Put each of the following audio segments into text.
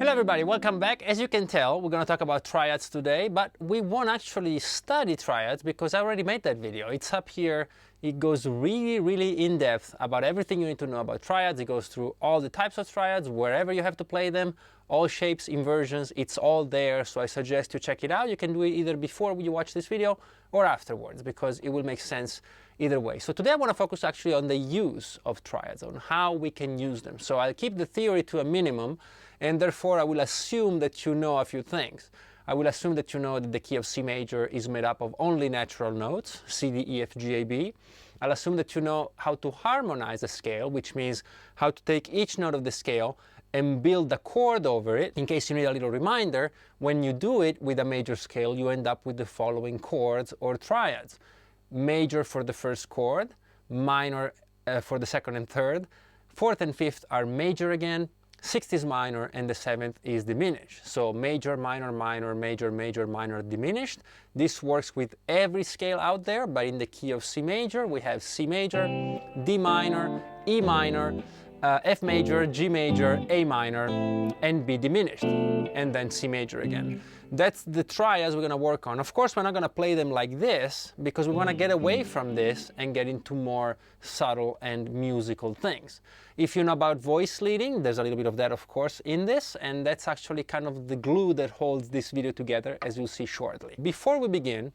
Hello everybody, welcome back. As you can tell, we're going to talk about triads today, but we won't actually study triads because I already made that video. It's up here. It goes really in depth about everything you need to know about triads. It goes through all the types of triads, wherever you have to play them, all shapes, inversions, it's all there. So I suggest you check it out. You can do it either before you watch this video or afterwards because it will make sense either way. So today I want to focus actually on the use of triads, on how we can use them. So I'll keep the theory to a minimum, and therefore I will assume that you know a few things. I will assume that you know that the key of C major is made up of only natural notes, C, D, E, F, G, A, B. I'll assume that you know how to harmonize a scale, which means how to take each note of the scale and build a chord over it. In case you need a little reminder, when you do it with a major scale, you end up with the following chords or triads. Major for the first chord, minor for the second and third, fourth and fifth are major again, sixth is minor, and the seventh is diminished. So major, minor, minor, major, major, minor, diminished. This works with every scale out there, but in the key of C major, we have C major, D minor, E minor, F major, G major, A minor, and B diminished, and then C major again. That's the triads we're going to work on. Of course, we're not going to play them like this because we want to get away from this and get into more subtle and musical things. If you know about voice leading, there's a little bit of that, of course, in this, and that's actually kind of the glue that holds this video together, as you'll see shortly. Before we begin,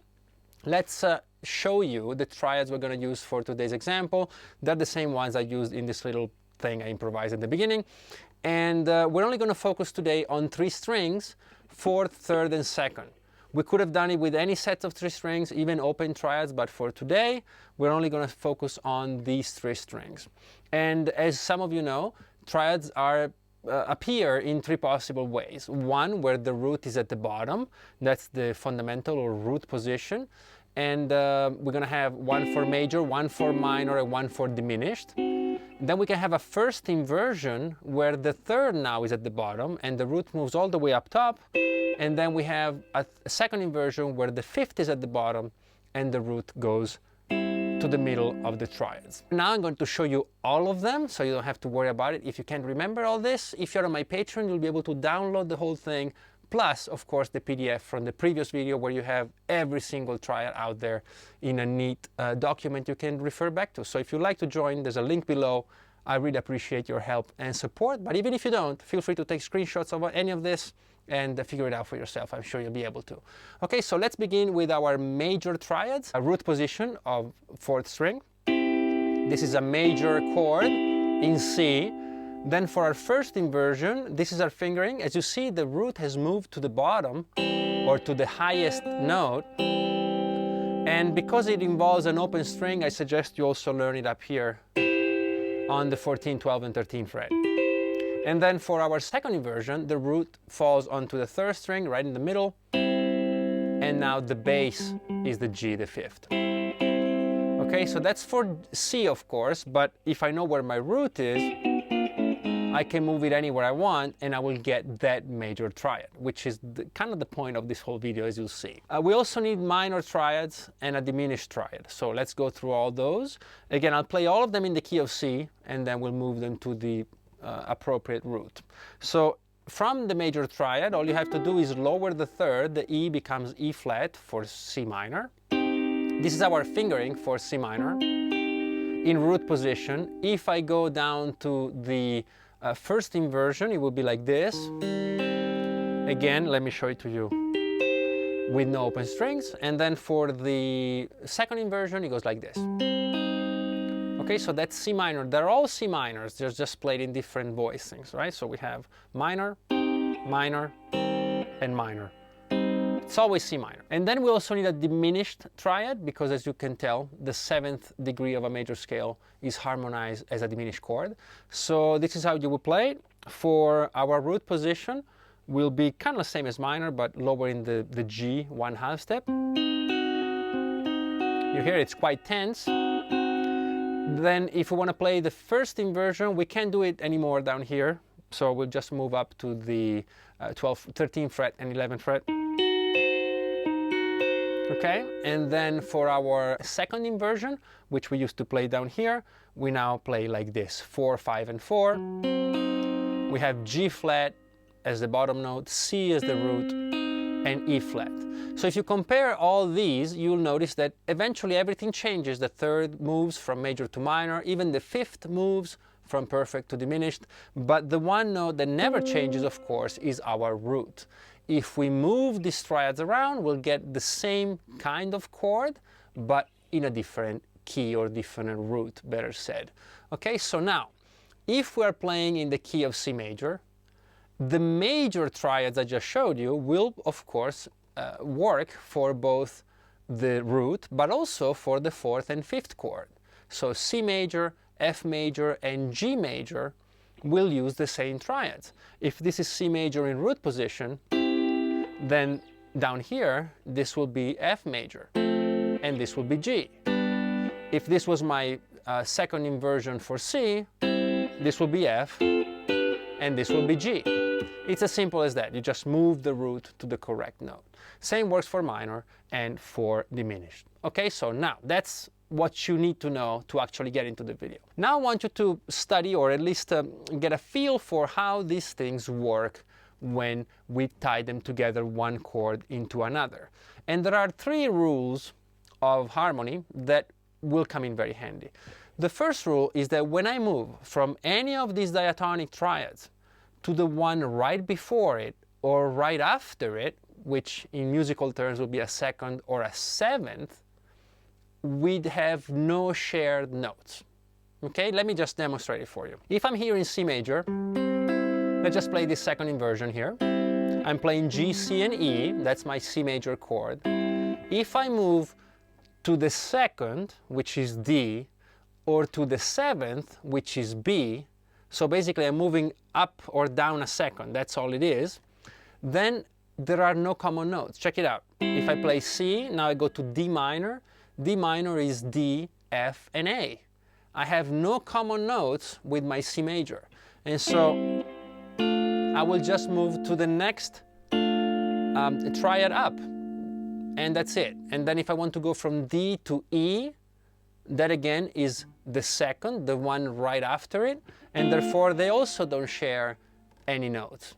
let's show you the triads we're going to use for today's example. They're the same ones I used in this little thing I improvised at the beginning. And we're only going to focus today on 3 strings, fourth, third, and second. We could have done it with any set of 3 strings, even open triads, but for today, we're only going to focus on these 3 strings. And as some of you know, triads appear in 3 possible ways. One, where the root is at the bottom. That's the fundamental or root position. And we're going to have one for major, one for minor, and one for diminished. Then we can have a first inversion where the third now is at the bottom and the root moves all the way up top. And then we have a second inversion where the fifth is at the bottom and the root goes to the middle of the triads. Now I'm going to show you all of them so you don't have to worry about it. If you can't remember all this, if you're on my Patreon, you'll be able to download the whole thing. Plus, of course, the PDF from the previous video where you have every single triad out there in a neat document you can refer back to. So if you'd like to join, there's a link below. I really appreciate your help and support. But even if you don't, feel free to take screenshots of any of this and figure it out for yourself. I'm sure you'll be able to. Okay, so let's begin with our major triads. A root position of 4th string. This is a major chord in C. Then for our first inversion, this is our fingering. As you see, the root has moved to the bottom or to the highest note. And because it involves an open string, I suggest you also learn it up here on the 14th, 12th, and 13th fret. And then for our second inversion, the root falls onto the 3rd string right in the middle. And now the bass is the G, the 5th. Okay, so that's for C, of course, but if I know where my root is, I can move it anywhere I want and I will get that major triad, which is kind of the point of this whole video, as you'll see. We also need minor triads and a diminished triad. So let's go through all those. Again, I'll play all of them in the key of C and then we'll move them to the appropriate root. So from the major triad, all you have to do is lower the third. The E becomes E flat for C minor. This is our fingering for C minor. In root position, if I go down to the first inversion, it will be like this. Again, let me show it to you with no open strings. And then for the second inversion, it goes like this. Okay, so that's C minor. They're all C minors. They're just played in different voicings, right? So we have minor, minor, and minor. It's always C minor. And then we also need a diminished triad because, as you can tell, the 7th degree of a major scale is harmonized as a diminished chord. So this is how you will play it. For our root position, will be kind of the same as minor, but lowering the G 1/2 step. You hear it's quite tense. Then if we want to play the first inversion, we can't do it anymore down here. So we'll just move up to the 12th, 13th fret and 11th fret. Okay, and then for our second inversion, which we used to play down here, we now play like this, 4, 5, and 4. We have G flat, as the bottom note, C as the root, and E flat. So if you compare all these, you'll notice that eventually everything changes. The third moves from major to minor, even the fifth moves from perfect to diminished, but the one note that never changes, of course, is our root. If we move these triads around, we'll get the same kind of chord, but in a different key or different root, better said. Okay, so now, if we're playing in the key of C major, the major triads I just showed you will, of course, work for both the root, but also for the fourth and fifth chord. So C major, F major, and G major will use the same triads. If this is C major in root position, then down here, this will be F major, and this will be G. If this was my second inversion for C, this will be F, and this will be G. It's as simple as that. You just move the root to the correct note. Same works for minor and for diminished. Okay, so now that's what you need to know to actually get into the video. Now I want you to study, or at least get a feel for how these things work when we tie them together, one chord into another. And there are three rules of harmony that will come in very handy. The first rule is that when I move from any of these diatonic triads to the one right before it or right after it, which in musical terms would be a second or a seventh, we'd have no shared notes. Okay, let me just demonstrate it for you. If I'm here in C major, let's just play this second inversion here. I'm playing G, C, and E, that's my C major chord. If I move to the second, which is D, or to the seventh, which is B, so basically I'm moving up or down a second, that's all it is, then there are no common notes. Check it out. If I play C, now I go to D minor. D minor is D, F, and A. I have no common notes with my C major. And so I will just move to the next triad up, and that's it. And then if I want to go from D to E, that again is the second, the one right after it, and therefore they also don't share any notes.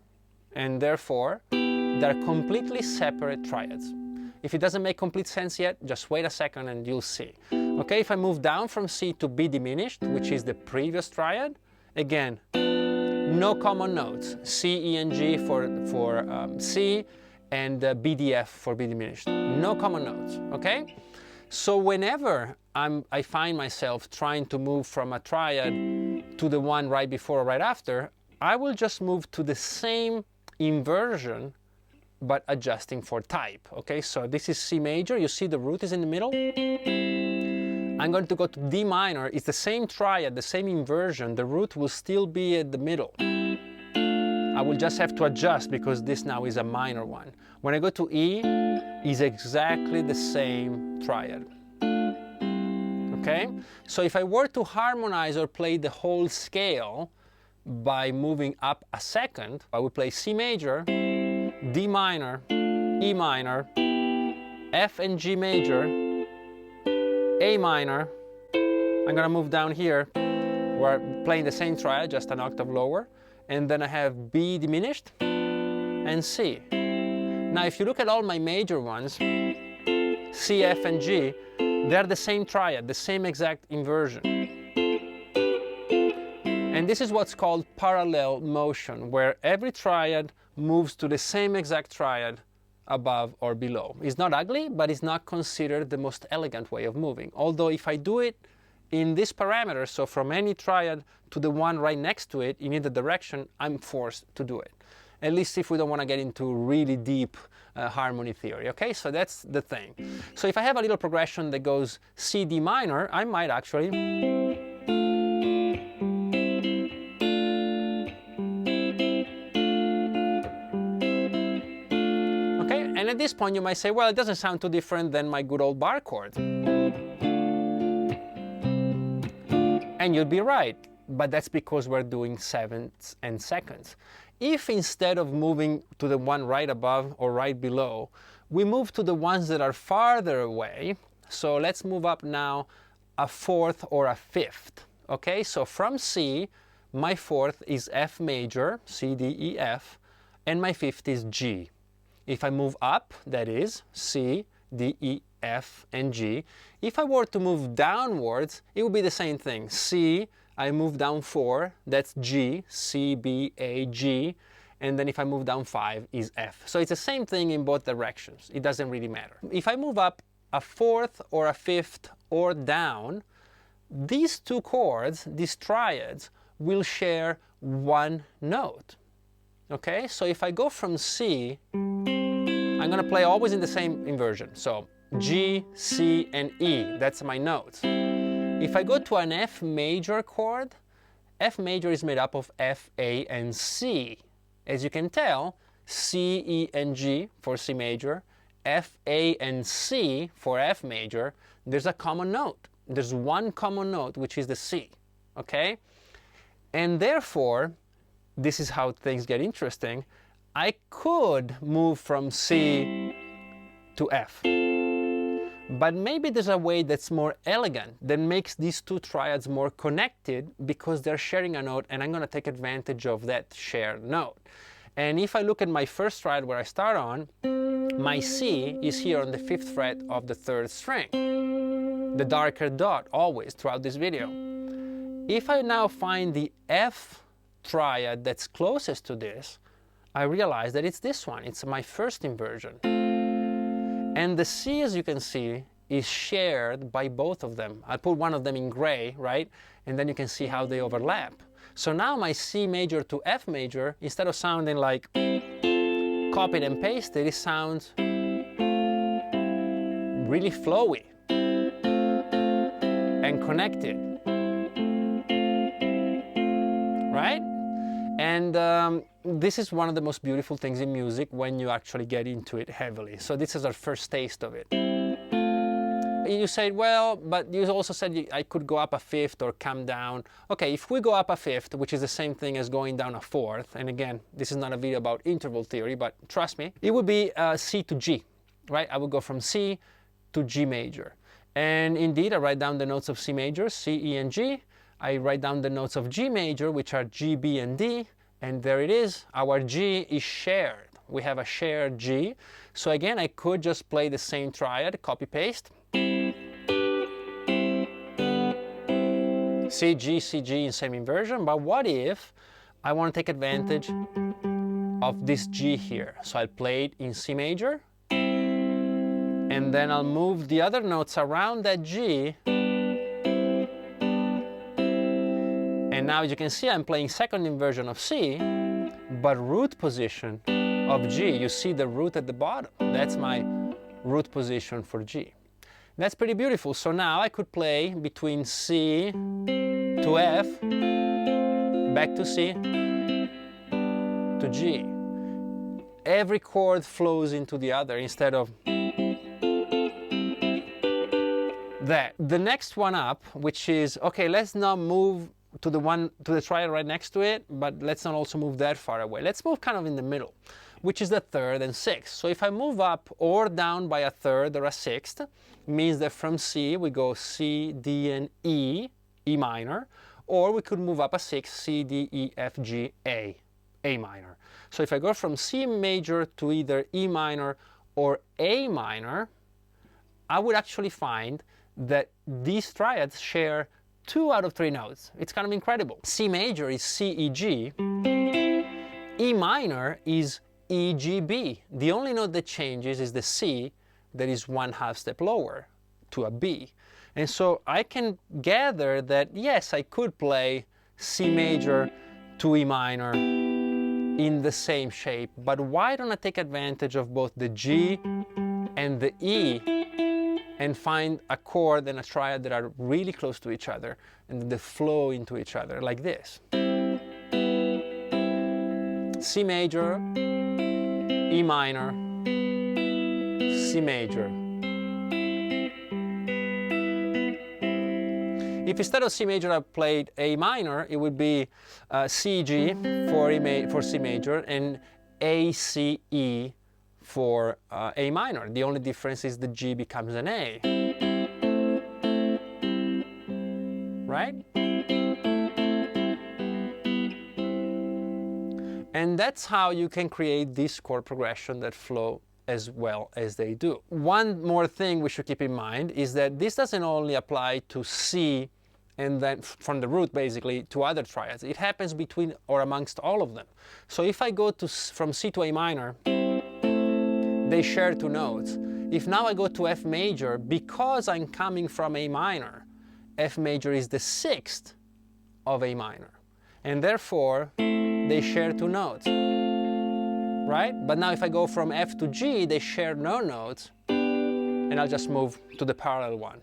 And therefore, they're completely separate triads. If it doesn't make complete sense yet, just wait a second and you'll see. Okay, if I move down from C to B diminished, which is the previous triad, again, no common notes. C, E, and G for C, and B, D, F for B diminished. No common notes, okay? So whenever I find myself trying to move from a triad to the one right before or right after, I will just move to the same inversion, but adjusting for type, okay? So this is C major, you see the root is in the middle. I'm going to go to D minor, it's the same triad, the same inversion, the root will still be at the middle. I will just have to adjust because this now is a minor one. When I go to E, it's exactly the same triad. Okay? So if I were to harmonize or play the whole scale by moving up a second, I would play C major, D minor, E minor, F and G major, A minor. I'm gonna move down here. We're playing the same triad, just an octave lower. And then I have B diminished and C. Now if you look at all my major ones, C, F, and G, they're the same triad, the same exact inversion. And this is what's called parallel motion, where every triad moves to the same exact triad above or below. It's not ugly, but it's not considered the most elegant way of moving. Although if I do it in this parameter, so from any triad to the one right next to it in either direction, I'm forced to do it. At least if we don't want to get into really deep harmony theory, okay? So that's the thing. So if I have a little progression that goes C, D minor, I might actually... Okay, and at this point you might say, well, it doesn't sound too different than my good old bar chord. And you'd be right, but that's because we're doing sevenths and seconds. If instead of moving to the one right above or right below, we move to the ones that are farther away, so let's move up now a fourth or a fifth. Okay, so from C, my fourth is F major, C, D, E, F, and my fifth is G. If I move up, that is C, D, E, F, and G. If I were to move downwards, it would be the same thing. C, I move down 4, that's G, C, B, A, G, and then if I move down 5 is F. So it's the same thing in both directions. It doesn't really matter. If I move up a fourth or a fifth or down, these two chords, these triads, will share one note. Okay, so if I go from C, I'm going to play always in the same inversion. So G, C, and E, that's my notes. If I go to an F major chord, F major is made up of F, A, and C. As you can tell, C, E, and G for C major, F, A, and C for F major, there's a common note. There's one common note, which is the C, okay? And therefore, this is how things get interesting. I could move from C to F. But maybe there's a way that's more elegant, that makes these two triads more connected because they're sharing a note, and I'm going to take advantage of that shared note. And if I look at my first triad where I start on, my C is here on the 5th fret of the 3rd string, the darker dot always throughout this video. If I now find the F triad that's closest to this, I realize that it's this one. It's my first inversion. And the C, as you can see, is shared by both of them. I'll put one of them in gray, right? And then you can see how they overlap. So now my C major to F major, instead of sounding like copied and pasted, it sounds really flowy and connected, right? And this is one of the most beautiful things in music when you actually get into it heavily. So this is our first taste of it. You say, well, but you also said I could go up a fifth or come down. Okay, if we go up a fifth, which is the same thing as going down a fourth, and again, this is not a video about interval theory, but trust me, it would be C to G, right? I would go from C to G major. And indeed, I write down the notes of C major, C, E, and G. I write down the notes of G major, which are G, B, and D. And there it is. Our G is shared. We have a shared G. So again, I could just play the same triad, copy paste. C, G, C, G in same inversion. But what if I want to take advantage of this G here? So I'll play it in C major. And then I'll move the other notes around that G. And now, as you can see, I'm playing second inversion of C, but root position of G. You see the root at the bottom. That's my root position for G. That's pretty beautiful. So now I could play between C to F, back to C, to G. Every chord flows into the other instead of that. The next one up, which is, okay, let's not move to the triad right next to it, but let's not also move that far away. Let's move kind of in the middle, which is the 3rd and 6th. So if I move up or down by a 3rd or a 6th, means that from C we go C, D, and E, E minor, or we could move up a 6th, C, D, E, F, G, A, A minor. So if I go from C major to either E minor or A minor, I would actually find that these triads share 2 out of 3 notes. It's kind of incredible. C major is C, E, G. E minor is E, G, B. The only note that changes is the C that is 1/2 step lower to a B. And so I can gather that, yes, I could play C major to E minor in the same shape, but why don't I take advantage of both the G and the E and find a chord and a triad that are really close to each other and they flow into each other like this. C major, E minor, C major. If instead of C major I played A minor, it would be C, G for C major and A, C, E for A minor. The only difference is the G becomes an A. Right? And that's how you can create this chord progression that flow as well as they do. One more thing we should keep in mind is that this doesn't only apply to C and then from the root basically to other triads. It happens between or amongst all of them. So if I go from C to A minor, they share two notes. If now I go to F major, because I'm coming from A minor, F major is the sixth of A minor. And therefore, they share two notes, right? But now if I go from F to G, they share no notes, and I'll just move to the parallel one.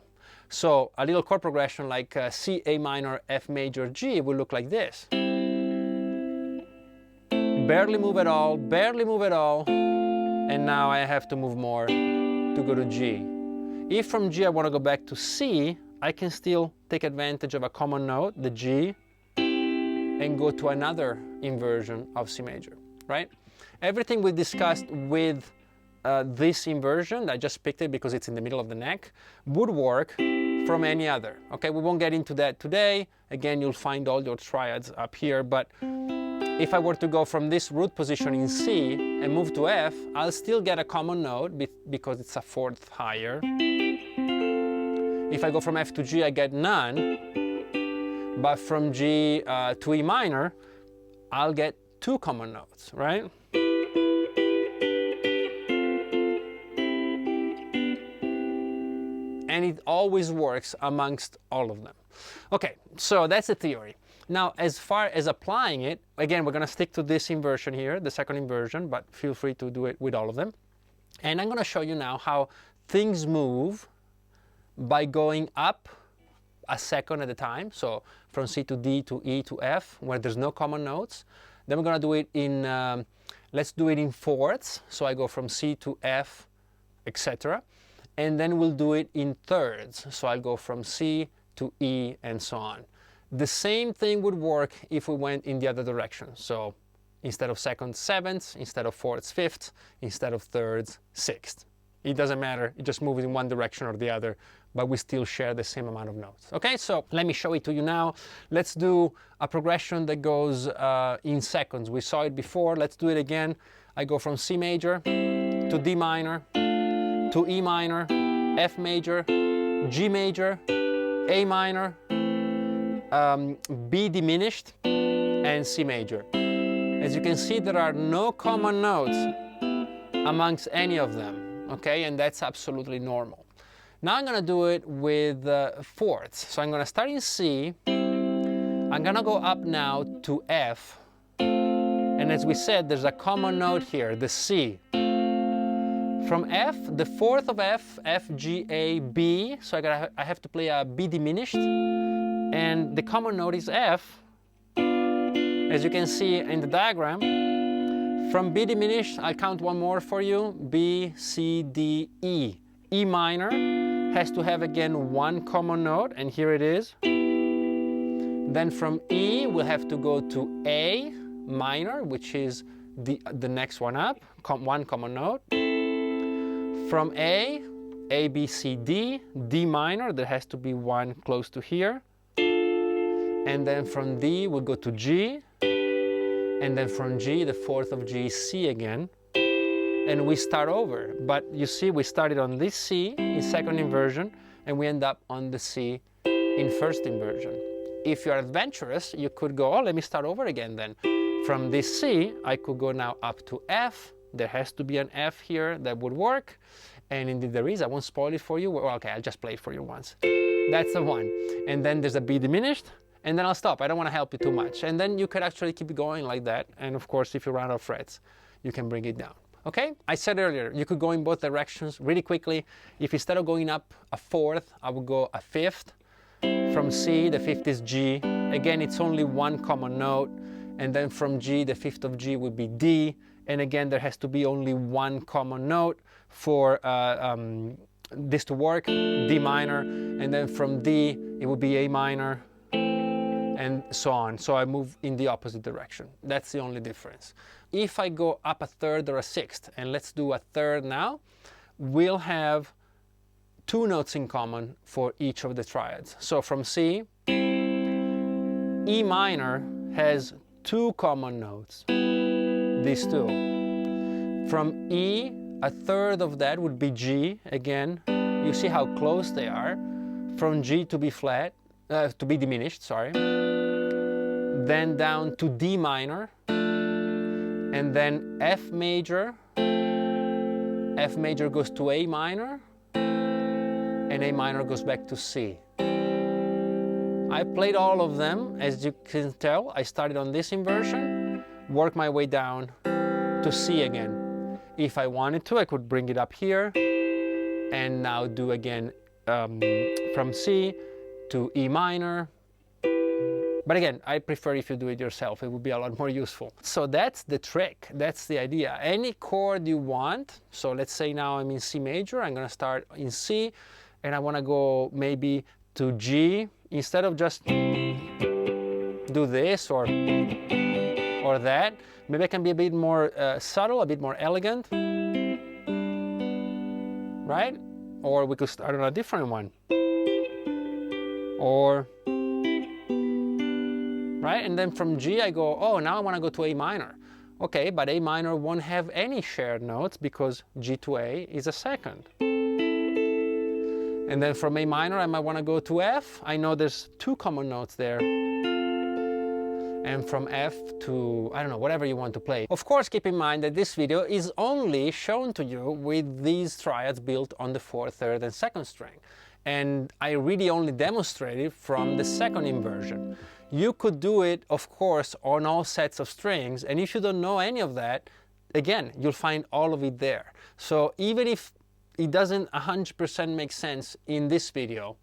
So a little chord progression like C, A minor, F major, G will look like this. Barely move at all, barely move at all, and now I have to move more to go to G. If from G I want to go back to C, I can still take advantage of a common note, the G, and go to another inversion of C major, right? Everything we discussed with this inversion, I just picked it because it's in the middle of the neck, would work from any other, okay? We won't get into that today. Again, you'll find all your triads up here, but if I were to go from this root position in C and move to F, I'll still get a common note because it's a fourth higher. If I go from F to G, I get none. But from G to E minor, I'll get two common notes, right? And it always works amongst all of them. Okay, so that's the theory. Now, as far as applying it, again, we're going to stick to this inversion here, the second inversion, but feel free to do it with all of them. And I'm going to show you now how things move by going up a second at a time, so from C to D to E to F, where there's no common notes. Then we're going to do it in, let's do it in fourths, so I go from C to F, etc. And then we'll do it in thirds, so I'll go from C to E and so on. The same thing would work if we went in the other direction, so instead of seconds, sevenths, instead of fourths, fifths, instead of thirds, sixths. It doesn't matter, it just moves in one direction or the other, but we still share the same amount of notes. Okay, so let me show it to you now. Let's do a progression that goes in seconds. We saw it before, let's do it again. I go from C major to D minor, to E minor, F major, G major, A minor, B diminished, and C major. As you can see, there are no common notes amongst any of them. Okay, and that's absolutely normal. Now I'm going to do it with fourths. So I'm going to start in C. I'm going to go up now to F. And as we said, there's a common note here, the C. From F, the fourth of F, F, G, A, B. So I have to play a B diminished. And the common note is F. As you can see in the diagram, from B diminished, I'll count one more for you. B, C, D, E. E minor has to have again one common note, and here it is. Then from E, we'll have to go to A minor, which is the next one up, one common note. From A, B, C, D, D minor, there has to be one close to here. And then from D, we'll go to G. And then from G, the fourth of G, C again. And we start over. But you see, we started on this C in second inversion, and we end up on the C in first inversion. If you're adventurous, you could go, oh, let me start over again then. From this C, I could go now up to F. There has to be an F here that would work. And indeed there is. I won't spoil it for you. Well, okay, I'll just play it for you once. That's the one. And then there's a B diminished. And then I'll stop. I don't want to help you too much. And then you could actually keep going like that. And of course, if you run out of frets, you can bring it down. Okay? I said earlier, you could go in both directions really quickly. If instead of going up a fourth, I would go a fifth. From C, the fifth is G. Again, it's only one common note. And then from G, the fifth of G would be D. And again, there has to be only one common note for this to work, D minor. And then from D, it would be A minor, and so on. So I move in the opposite direction. That's the only difference. If I go up a third or a sixth, and let's do a third now, we'll have two notes in common for each of the triads. So from C, E minor has two common notes. these two. From E, a third of that would be G. Again, you see how close they are. From G to B flat, to be diminished, sorry. Then down to D minor, and then F major. F major goes to A minor, and A minor goes back to C. I played all of them. As you can tell, I started on this inversion, worked my way down to C again. If I wanted to, I could bring it up here, and now do again from C to E minor. But again, I prefer if you do it yourself. It would be a lot more useful. So that's the trick. That's the idea. Any chord you want. So let's say now I'm in C major. I'm going to start in C, and I want to go maybe to G. Instead of just do this or that, maybe I can be a bit more subtle, a bit more elegant. Right? Or we could start on a different one. Or... right? And then from G I go, oh, now I want to go to A minor. Okay, but A minor won't have any shared notes because G to A is a second. And then from A minor I might want to go to F. I know there's two common notes there. And from F to, I don't know, whatever you want to play. Of course, keep in mind that this video is only shown to you with these triads built on the 4th, 3rd, and 2nd string. And I really only demonstrated from the second inversion. You could do it, of course, on all sets of strings, and if you don't know any of that, again, you'll find all of it there. So even if it doesn't 100% make sense in this video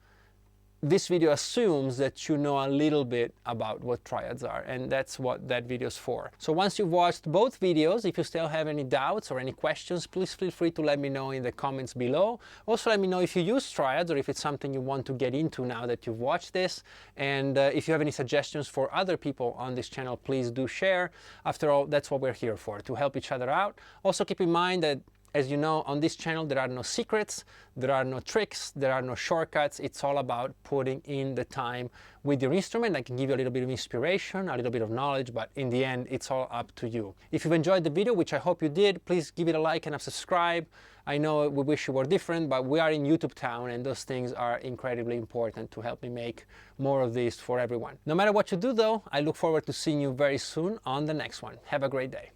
assumes that you know a little bit about what triads are, and that's what that video is for. So once you've watched both videos, if you still have any doubts or any questions, please feel free to let me know in the comments below. Also, let me know if you use triads or if it's something you want to get into now that you've watched this. And if you have any suggestions for other people on this channel, please do share. After all, that's what we're here for, to help each other out. Also, keep in mind that, as you know, on this channel there are no secrets, there are no tricks, there are no shortcuts. It's all about putting in the time with your instrument. I can give you a little bit of inspiration, a little bit of knowledge, but in the end, it's all up to you. If you've enjoyed the video, which I hope you did, please give it a like and a subscribe. I know we wish you were different, but we are in YouTube town, and those things are incredibly important to help me make more of these for everyone. No matter what you do, though, I look forward to seeing you very soon on the next one. Have a great day.